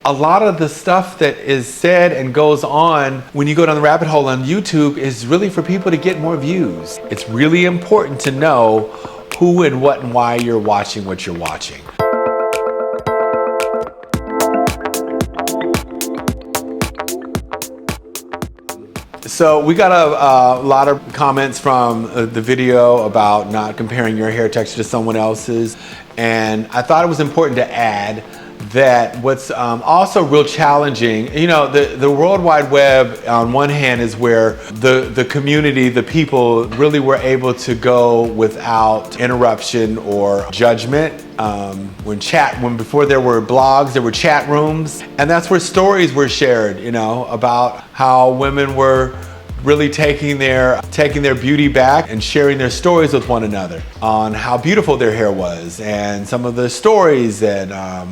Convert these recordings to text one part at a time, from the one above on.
A lot of the stuff that is said and goes on when you go down the rabbit hole on YouTube is really for people to get more views. It's really important to know who and what and why you're watching what you're watching. So we got a lot of comments from the video about not comparing your hair texture to someone else's, and I thought it was important to add that what's also real challenging, you know, the World Wide Web on one hand is where the community, the people really were able to go without interruption or judgment. When before there were blogs, there were chat rooms, and that's where stories were shared, you know, about how women were really taking their beauty back and sharing their stories with one another on how beautiful their hair was, and some of the stories that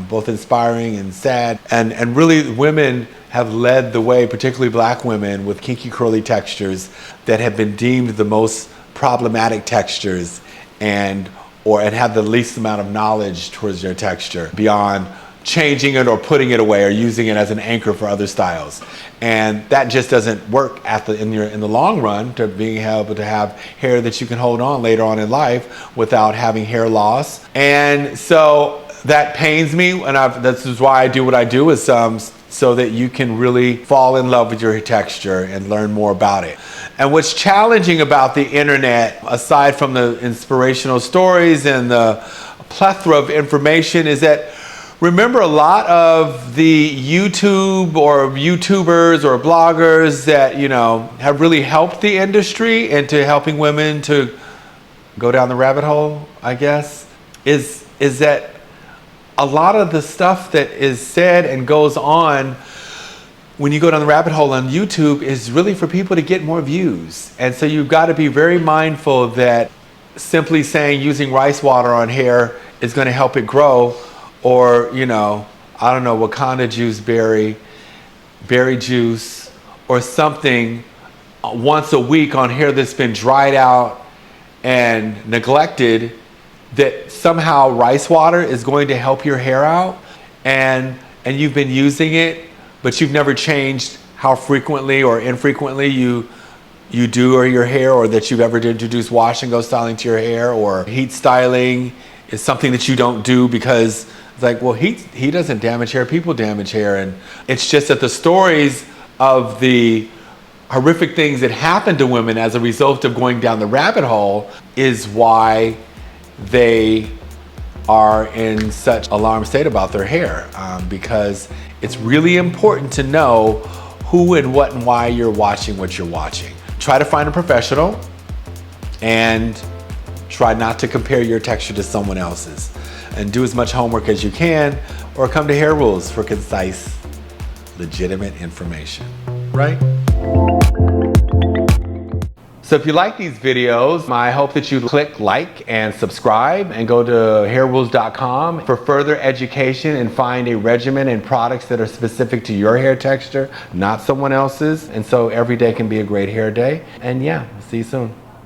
both inspiring and sad, and really women have led the way, particularly black women with kinky curly textures that have been deemed the most problematic textures and have the least amount of knowledge towards their texture beyond changing it or putting it away or using it as an anchor for other styles. And that just doesn't work in the long run, to being able to have hair that you can hold on later on in life without having hair loss. And so that pains me, and this is why I do what I do, is so that you can really fall in love with your texture and learn more about it. And what's challenging about the internet, aside from the inspirational stories and the plethora of information, is that remember, a lot of the YouTube or YouTubers or bloggers that, you know, have really helped the industry into helping women to go down the rabbit hole, I guess, is that a lot of the stuff that is said and goes on when you go down the rabbit hole on YouTube is really for people to get more views. And so you've got to be very mindful that simply saying using rice water on hair is going to help it grow, or, you know, I don't know, Wakanda juice berry juice, or something once a week on hair that's been dried out and neglected, that somehow rice water is going to help your hair out, and you've been using it, but you've never changed how frequently or infrequently you do your hair, or that you've ever introduced wash and go styling to your hair, or heat styling is something that you don't do because it's like, well, he doesn't damage hair, people damage hair. And it's just that the stories of the horrific things that happen to women as a result of going down the rabbit hole is why they are in such alarmed state about their hair, because it's really important to know who and what and why you're watching what you're watching. Try to find a professional, and try not to compare your texture to someone else's, and do as much homework as you can, or come to Hair Rules for concise, legitimate information, right? So if you like these videos, I hope that you click like and subscribe, and go to hairrules.com for further education and find a regimen and products that are specific to your hair texture, not someone else's. And so every day can be a great hair day. And yeah, see you soon.